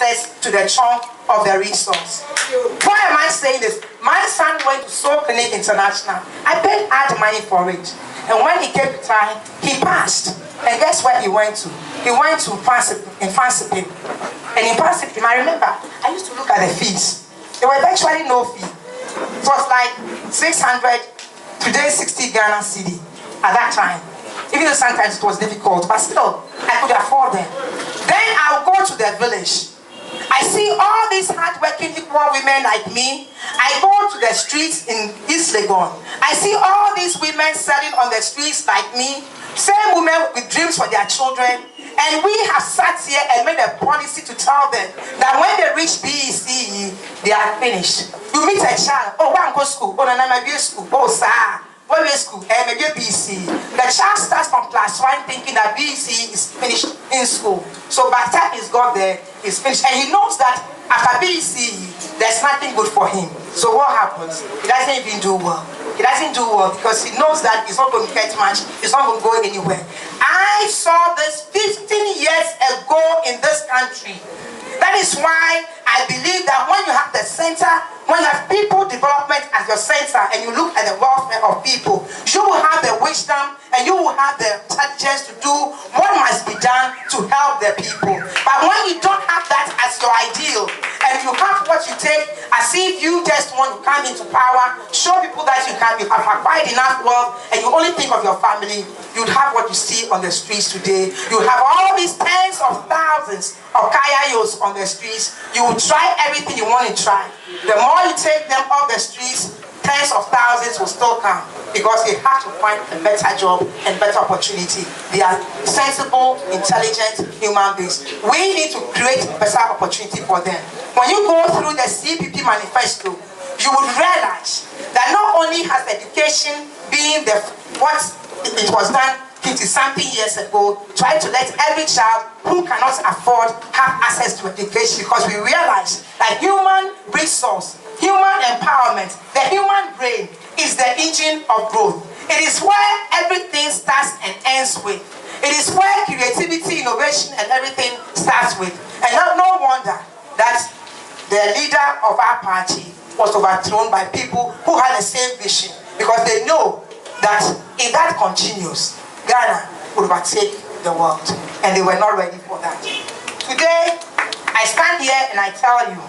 access to the chunk of the resource. Why am I saying this? My son went to Soul Clinic International. I paid hard money for it. And when he came to time, he passed. And guess where he went to? He went to Fancy. And in Fancy, I remember, I used to look at the fees. There were virtually no fee. It was like 600, today 60 Ghana cedi at that time. Even though sometimes it was difficult, but still, I could afford them. Then I'll go to the village. I see all these hardworking equal women like me. I go to the streets in East Legon. I see all these women selling on the streets like me. Same women with dreams for their children. And we have sat here and made a policy to tell them that when they reach BECE, they are finished. You meet a child, oh, one go school, oh, no, my school, oh, sir. When we school, maybe BC. The child starts from class 1 thinking that BC is finished in school. So by the time he's got there, he's finished. And he knows that after BC, there's nothing good for him. So what happens? He doesn't even do well. He doesn't do well because he knows that he's not going to get much. He's not going to go anywhere. I saw this 15 years ago in this country. That is why I believe that when you have the center, when you have people development as your center and you look at the welfare of people, you will have the wisdom and you will have the intelligence to do what must be done to help the people. But when you don't have that as your ideal and you have what you take as if you just want to come into power, show people that you have acquired enough wealth and you only think of your family, you'd have what you see on the streets today. You have all these tens of thousands of kayayos on the streets. You will try everything you want to try. The more you take them off the streets, tens of thousands will still come because they have to find a better job and better opportunity. They are sensible, intelligent human beings. We need to create better opportunity for them. When you go through the CPP manifesto, you will realize that not only has education been what it was done 50-something years ago, try to let every child who cannot afford have access to education, because we realize that human resource, human empowerment, the human brain is the engine of growth. It is where everything starts and ends with. It is where creativity, innovation, and everything starts with. And no wonder that the leader of our party was overthrown by people who had the same vision, because they know that if that continues, Ghana would overtake the world, and they were not ready for that. Today, I stand here and I tell you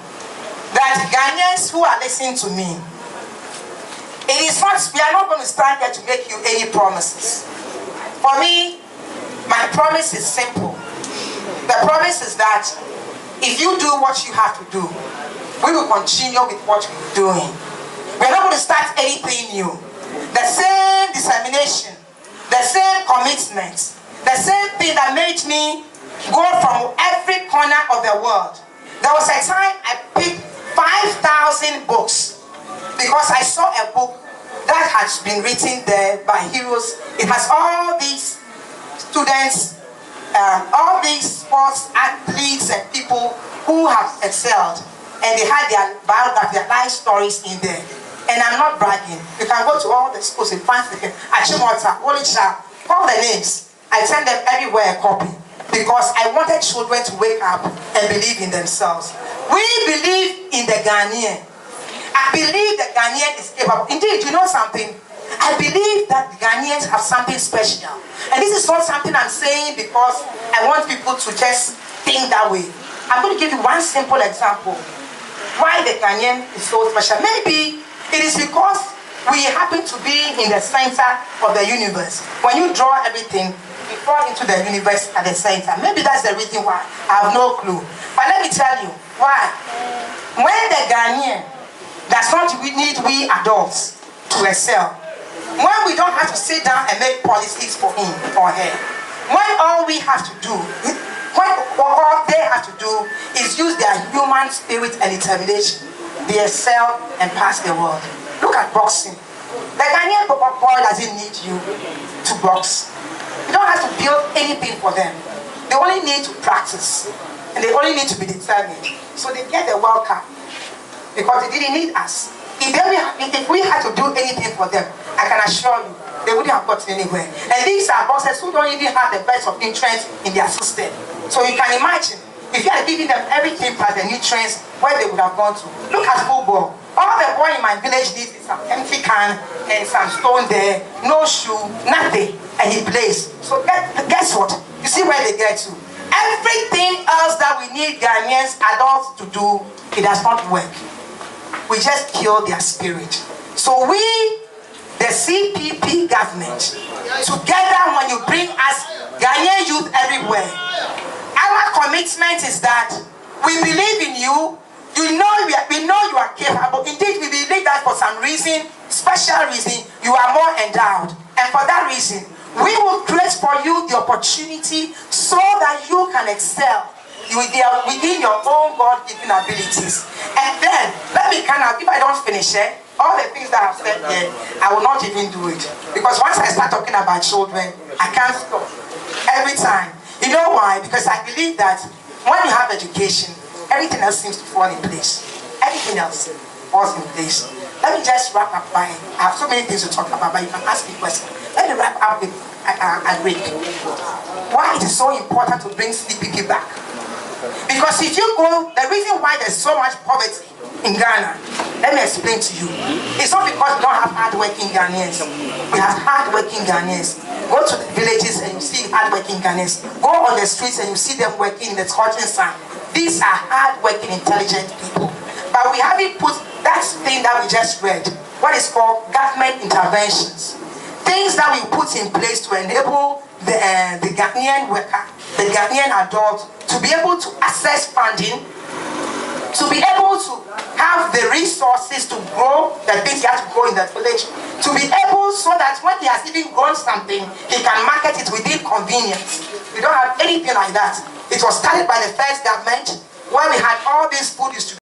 that Ghanaians who are listening to me, we are not going to stand here to make you any promises. For me, my promise is simple. The promise is that if you do what you have to do, we will continue with what we're doing. We're not going to start anything new. The same determination, the same commitment, the same thing that made me go from every corner of the world. There was a time I picked 5,000 books because I saw a book that has been written there by heroes. It has all these students, all these sports athletes and people who have excelled, and they had their biography, their life stories in there. And I'm not bragging. You can go to all the schools in France, Achimota, Wolisha, all the names. I send them everywhere a copy because I wanted children to wake up and believe in themselves. We believe in the Ghanaian. I believe the Ghanaian is capable. Indeed, you know something? I believe that the Ghanaians have something special. And this is not something I'm saying because I want people to just think that way. I'm going to give you one simple example. Why the Ghanaian is so special. Maybe it is because we happen to be in the center of the universe. When you draw everything, you fall into the universe at the center. Maybe that's the reason why. I have no clue. But let me tell you why. When the Ghanaian does not need we adults to excel, when we don't have to sit down and make policies for him or her, when all we have to do, all they have to do is use their human spirit and determination, they excel and pass the world. Look at boxing. The Ghanaian boy doesn't need you to box. You don't have to build anything for them. They only need to practice. And they only need to be determined. So they get the World Cup. Because they didn't need us. If we had to do anything for them, I can assure you, they wouldn't have gotten anywhere. And these are boxers who don't even have the best of interest in their system. So you can imagine, if you are giving them everything plus the nutrients, where they would have gone to. Look at football. All the boy in my village needs is some empty can and some stone there, no shoe, nothing, and he plays. So guess what? You see where they get to. Everything else that we need Ghanaians, adults to do, it does not work. We just kill their spirit. So we, the CPP government, together when you bring us Ghanaian youth everywhere, our commitment is that we believe in you. We know you are capable. Indeed, we believe that for some reason, special reason, you are more endowed. And for that reason, we will create for you the opportunity so that you can excel within your own God-given abilities. And then, let me if I don't finish it, all the things that I've said here, I will not even do it. Because once I start talking about children, I can't stop. Every time. You know why? Because I believe that when you have education, everything else seems to fall in place. Everything else falls in place. Let me just wrap up by, I have so many things to talk about, but you can ask me questions. Let me wrap up with a break. Why it is so important to bring CPP back? Because if you go, the reason why there's so much poverty in Ghana, let me explain to you. It's not because we don't have hard-working Ghanaians. We have hard-working Ghanaians. Go to the villages and you see hard-working Ghanaians. Go on the streets and you see them working in the scorching sun. These are hard-working, intelligent people. But we haven't put that thing that we just read, what is called government interventions. Things that we put in place to enable the Ghanaian worker, the Ghanaian adult, to be able to access funding, to be able to have the resources to grow the things he has to grow in that village, to be able so that when he has even grown something, he can market it within convenience. We don't have anything like that. It was started by the first government, where we had